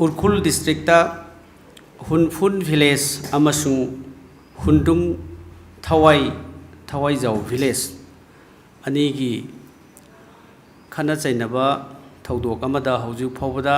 उरखुल district हुनफुन village अमसुंग हुंदुंग थवाईजाव village अनीगी खना चैनबा थौदोक अमदा हौजिक फाउबदा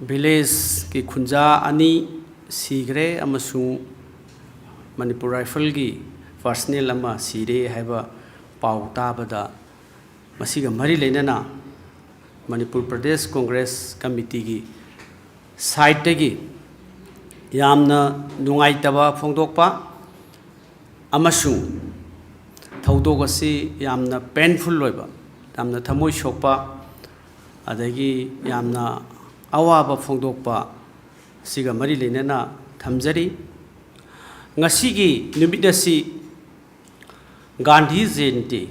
विलेज की खुंजा अनी सीग्रे अमसुंग मणिपुर राइफल की पर्सनल अमा सीरे हैबा पाउ ताबदा मसीगा मरी लेना मणिपुर प्रदेश कांग्रेस कमिटी की साइड की यामना नुंगाइतबा फोंदोकपा अमसुंग थौदोक असी यामना पेनफुल लोइबा यामना थमोय सोकपा अदगी यामना अवाबा फोंदोकपा सिगा मरी लेना थमजरी ngasi numit asi Gandhi Jayanti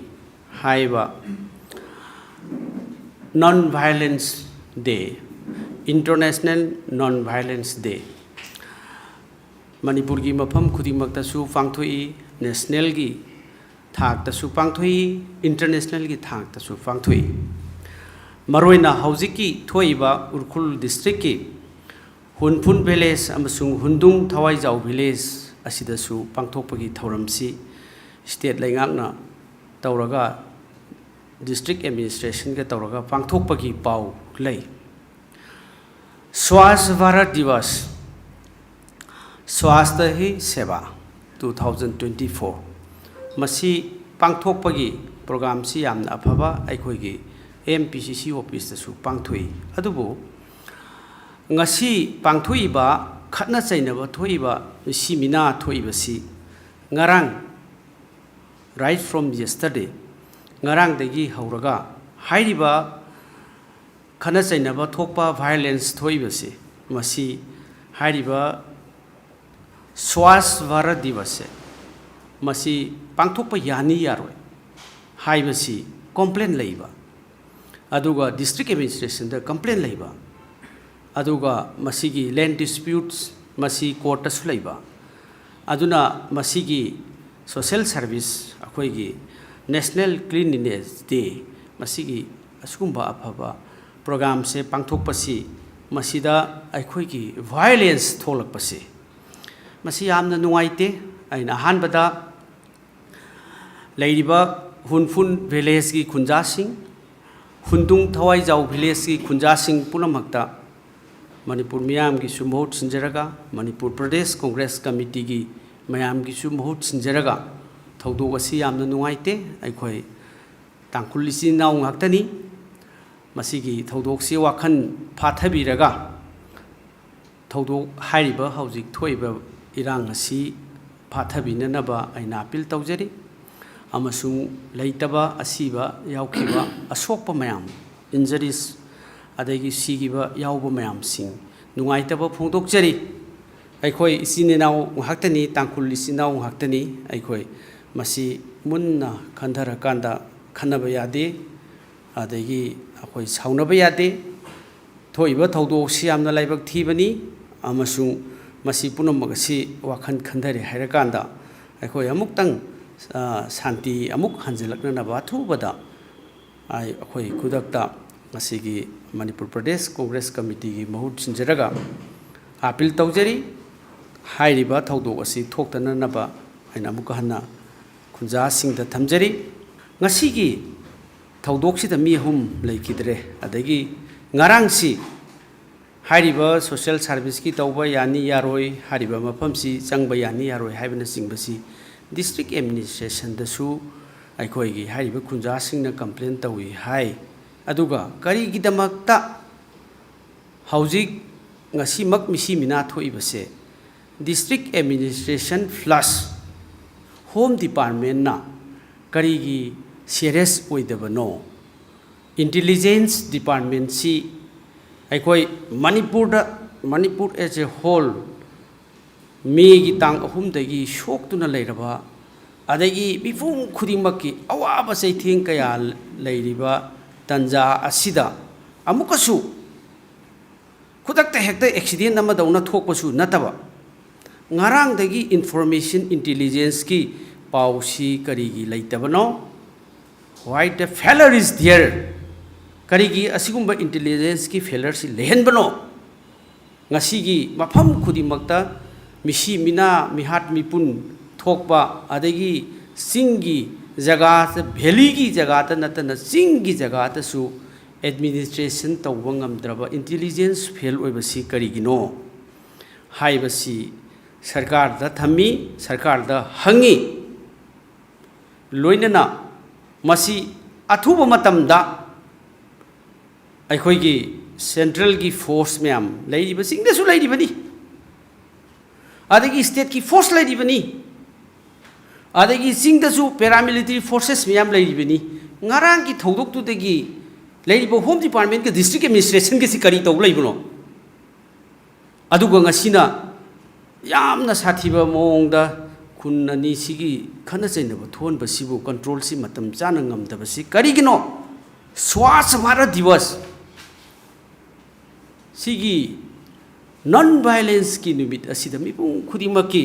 haiba Non-Violence Day, International Non-Violence Day. Manipur की मफम खुदिमक्तसु पांगथोई, नेशनल की थाकतसु पांगथोई, इंटरनेशनल की थाकतसु पांगथोई. मरोइना हौजिकी थोइबा उरखुल डिस्ट्रिक्ट की हुनफुन विलेज अमसुंग हुंदुंग थवाईजाव विलेज असिदसु पांगथोकपगी थौरमसी स्टेट लेंगाकना तौरगा डिस्ट्रिक्ट एडमिनिस्ट्रेशन के तौरगा पांगथोकपगी पाउ लई. स्वास्थ्य भारत दिवस स्वास्थ्य ही सेवा 2024 मसी पांगथोकपगी प्रोग्राम सी यामना अफबा अखोइगी MPCC ऑफिस दसु पांगथोई. अदुबो ngasi पांगथोइबा खतना चैनब थोइबा सिमिना थोइबसी ngarang right from yesterday ngarang degi hauraga hairiba khana chainaba thokpa violence thoibase masi hairiba swas bharat divase masi pangthokpa yani yaroi haibasi complaint leiba aduga district administration da complaint leiba aduga masigi land disputes masi court asu leiba aduna masigi social service akhoi national cleanliness day masigi asugumba afaba program se pangthokpasi masida akhoi ki violence tholakpasi masi yamna nungaite aina hanbada leiriba hunfun village ki khunja sing hundung thawaijaw village ki khunja sing punamakta Manipur मियाम की सुमोट सिंजरगा मणिपुर प्रदेश Congress committee की मयाम की सुमोट सिंजरगा थौदोक असी यामना नुंगाइते अखोई तांकुल लिसि now ngaktani masigi थौदोक से वाखन फाथबिरगा थौदोक हाइरिबा हौजिक थोइबा इरांग असी फाथबिननबा आइना appeal तौजरी अमसुंग लेइतबा असीबा याउखिबा असोकपा मयाम injuries अदगी सिगिबा याउबा मयाम सिंग नुंगाइतबा फोंदोकजरी अखोई इसिनेनाउ ngaktani Tankul लिसिनाउ ngaktani अखोई मसी मुन्ना खंधर कांदा खनब यादे अदगी अखोई साउनब यादे थोइबा थौदोकसि यामना लाइबक थीबनी अमसुंग मसी पुनमगसी वाखन खंधरे हैरकांदा अखोई अमुक्तंग शांति अमुक हंजलकनबा थुबदा अखोई खुदक्ता मसीगी मणिपुर प्रदेश कांग्रेस कमिटी की महूट सिंजरगा अपील तौजरी हाइरिबा थौदोक असी थोक्तननबा आइना अमुक हन्ना खुंजा सिंगदा थमजरी ngasiगी थौदोकसिदा मी अहुम लेखिद्रे अदगी ngarangsi हाइरिबा सोशल सर्विस की तौबा यानी यारोय हाइरिबा मफमसी चंगबा यानी यारोय हाइबना सिंगबसी डिस्ट्रिक्ट एडमिनिस्ट्रेशन दसु अखोइगी हाइरिबा खुंजा सिंगना कंप्लेन तौई हाइ अदुगा करिगिदमक्ता हौजिक ngasimak misi mina thoibase district administration plus home department na karigi serious oidabano intelligence department si aikoi manipur as a whole me gi tang ahum dagi shok tuna leiraba adagi bifung khudimaki awaba saithing kaya leiriba तंजा असिदा अमुकसु खुदक्ता हेक्ता accident नमा दौना थोकपसु नतबा ngarangdagi information intelligence की पाउसी करीगी लेतबनो why the failure is there ꯀꯔꯤꯒꯤ ꯑꯁꯤꯒꯨꯝꯕ ꯏꯟꯇꯦꯂꯤꯖꯦꯟꯁꯀꯤ ꯐꯦꯂꯔꯁꯤ ꯂꯩꯍꯟꯕꯅꯣ ꯉꯁꯤꯒꯤ ꯃꯐꯝ ꯈꯨꯗꯤꯡꯃꯛꯇ ꯃꯤꯁꯤ ꯃꯤꯅꯥ ꯃꯤꯍꯥꯠ ꯃꯤꯄꯨꯟ ꯊꯣꯛꯄ ꯑꯗꯒꯤ ꯆꯤꯡꯒꯤ ꯖꯒꯥꯗ ꯚꯦꯂꯤꯒꯤ ꯖꯒꯥꯗ ꯅꯠꯇꯅ ꯆꯤꯡꯒꯤ ꯖꯒꯥꯗꯁꯨ ꯑꯦꯗꯃꯤꯅꯤꯁꯇ꯭ꯔꯦꯁꯟ ꯇꯧꯕ ꯉꯝꯗ꯭ꯔꯕ ꯏꯟꯇꯦꯂꯤꯖꯦꯟꯁ ꯐꯦꯜ ꯑꯣꯏꯕꯁꯤ ꯀꯔꯤꯒꯤꯅꯣ ꯍꯥꯏꯕꯁꯤ ꯁꯔꯀꯥꯔꯗ ꯊꯝꯃꯤ ꯁꯔꯀꯥꯔꯗ ꯍꯪꯉꯤ ꯂꯣꯏꯅꯅ ꯃꯁꯤ ꯑꯊꯨꯕ ꯃꯇꯝꯗ ꯑꯩꯈꯣꯏꯒꯤ ꯁꯦꯟꯇ꯭ꯔꯦꯜꯒꯤ ꯐꯣꯔꯁ ꯃꯌꯥꯝ ꯂꯩꯔꯤꯕꯁꯤꯡꯗꯁꯨ ꯂꯩꯔꯤꯕꯅꯤ ꯑꯗꯒꯤ ꯁ꯭ꯇꯦꯠꯀꯤ ꯐꯣꯔꯁ ꯂꯩꯔꯤꯕꯅꯤ ꯑꯗꯒꯤ ꯆꯤꯡꯗꯁꯨ ꯄꯦꯔꯥꯃꯤꯂꯤꯇꯔꯤ ꯐꯣꯔꯁꯦꯁ ꯃꯌꯥꯝ ꯂꯩꯔꯤꯕꯅꯤ ꯉꯔꯥꯡꯒꯤ ꯊꯧꯗꯣꯛꯇꯨꯗꯒꯤ ꯂꯩꯔꯤꯕ ꯍꯣꯝ ꯗꯤꯄꯥꯔꯠꯃꯦꯟꯠꯀ ꯗꯤꯁꯇ꯭ꯔꯤꯛ ꯑꯦꯗꯃꯤꯅꯤꯁꯇ꯭ꯔꯦꯁꯟꯒꯁꯤ ꯀꯔꯤ ꯇꯧ ꯂꯩꯕꯅꯣ ꯑꯗꯨꯒ ꯉꯁꯤꯅ ꯌꯥꯝꯅ ꯁꯥꯊꯤꯕ ꯃꯑꯣꯡꯗ ꯈꯨꯟ ꯑꯅꯤꯁꯤꯒꯤ ꯈꯠꯅ ꯆꯩꯅꯕ ꯊꯣꯛꯍꯟꯕꯁꯤꯕꯨ ꯀꯟꯇ꯭ꯔꯣꯜꯁꯤ ꯃꯇꯝ ꯆꯥꯅ ꯉꯝꯗꯕꯁꯤ ꯀꯔꯤꯒꯤꯅꯣ ꯁ꯭ꯋꯥꯁ ꯚꯥꯔꯠ ꯗꯤꯋꯁ सिगी नॉन वायलेंस की निमित असिदा मिपुं खुदिमकी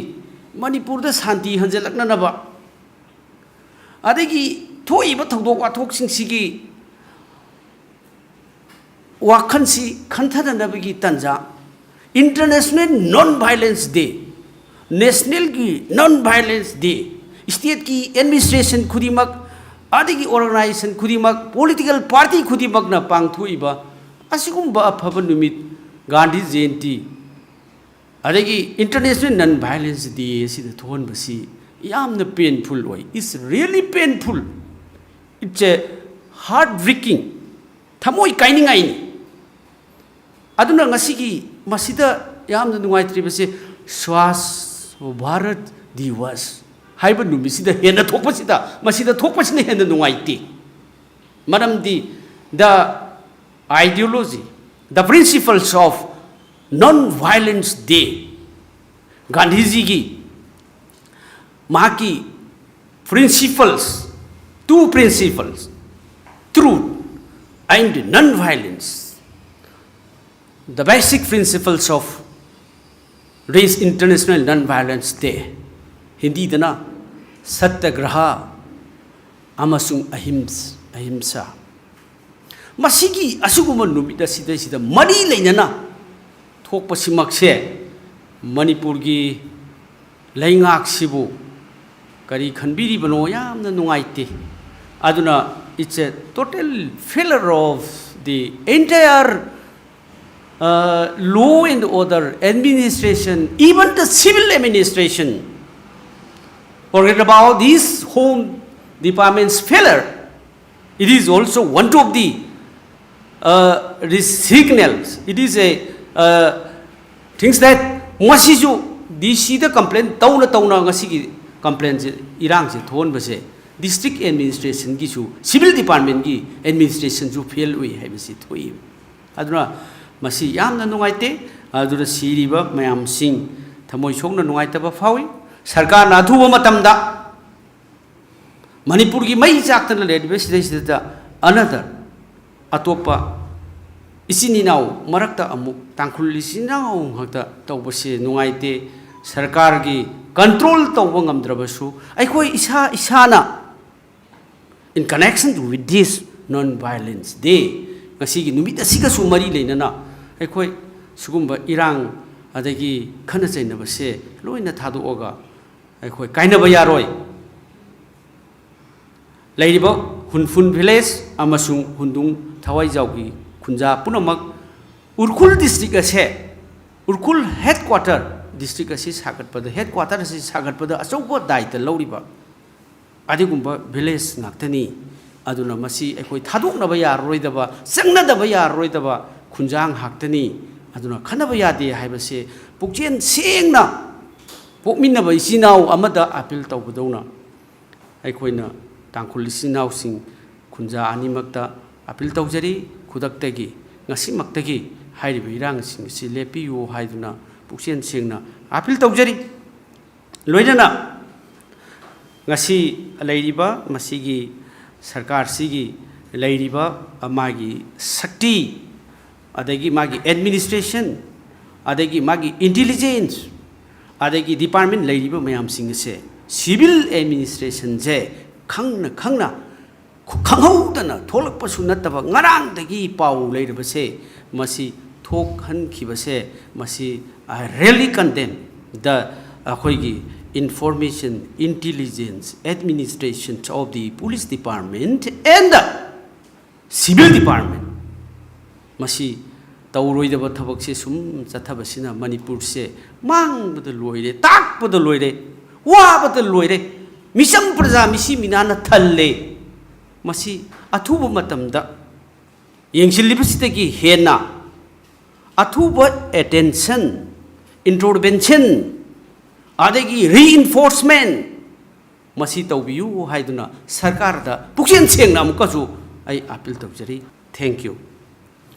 मणिपुर दा शांति हंजलकननबा अदगी थोइबा थौदोक वाथोकसिंग सिगी वाखनसी खंथदनबगी तंजा international non violence day national की नॉन वायलेंस डे स्टेट की एडमिनिस्ट्रेशन खुदिमक अदगी ऑर्गेनाइजेशन खुदिमक पॉलिटिकल पार्टी खुदिमक ना पांगथोइबा असिगुम्बा अफब नुमित गांधी जयंती अदगी इंटरनेशनल नॉन वायलेंस डे सिदा थोहनबसी यामना पेनफुल ओय it's really painful it's a heart breaking थमोय काइनिंगाइनी अदुना ngasiगी masida yamna nungaitribase Swachh Bharat Diwas हाइबा नुमिसिदा हेना थोकपसिदा masida थोकपसिना हेना नुंगाइते मरमदी the ideology, the principles of non-violence day, Gandhiji ki maki principles, two principles, truth and non-violence, the basic principles of raise international non-violence day. Hindi dana satyagraha amasung ahimsa. मसीगी असुगुम नुमित सिदा मरी लेना थोपसिमक्से मणिपुर की लैंगाक्सिबु करी खनबिरिबनो यामना नुंगाइते अदुना it's a total failure of the entire law and order administration even the civil administration forget about this home department's failure. It is also one of the signals. It is a things that masiju DC the complaint tauna ngasi complaint irang se thon base district administration ki su civil department ki administration ju fail oi haibasi thoi aduna masi yamna nungaite adura siriba mayam sing thamoi songna nungaitaba fawi sarkar na thuba matamda manipur ki mai chaktana ledbe sida another अतोपा इसिनिनाव मरक्ता अमुक तांखुल इसिनाव हक्ता तौबसे नुंगाइते सरकार की control तौब ngamdrabasu अखोय इसा इसाना in connection with this non violence day ngasi gi numit asiga su mari leinana अखोय सुगुम्बा इरांग अदगी खना चैनबसे लोइना थादोगा अखोय काइनबा यारोय लेरिबो हुनफुन village अमसुंग हुंदुंग थवाइजाउगी खुंजा पुनमक उरखुल district असे उरखुल headquarter district असे सागतपद headquarter असे सागतपद अचौबो दायित्व लौरिबा अदिगुम्बा विलेज नाक्तनी अदुना मसी अखोय थादोकनबा यारोयदबा चंगनदबा यारोयदबा खुंजांग हाक्तनी अदुना खनबा यादे हाइबसे पुकजेन सेंगना पोकमिनबा इसिनाव अमदा अपील तौबदौना अखोयना तांखुल इसिनावसिंग खुंजा अनिमक्ता अपील तौजरी खुदक्तगी ngasimaktagi hairiba irangsing si lepiyo haiduna puksen sengna apil tawjari loinana ngasi leiriba masigi sarkar sigi leiriba amagi sakti adagi magi administration adagi magi intelligence adagi department leiriba mayam sing se civil administration je khangna खंगौदना थोलकपसु नत्तबा ngarangdagi pau leirabase masi thokhankhibase masi I really condemn the akhoi information intelligence administration of the police department and the civil department masi tauroidaba thabak se sum chathabasina Manipur se mangbada loire takbada loire wabada loire misam praja misi minana thalle masi athuba matamda yengsilibasitagi hena athuba attention intervention adagi reinforcement masi tawbiyu haiduna sarkar da puksen sengna amukasu ai appeal tawjari. Thank you.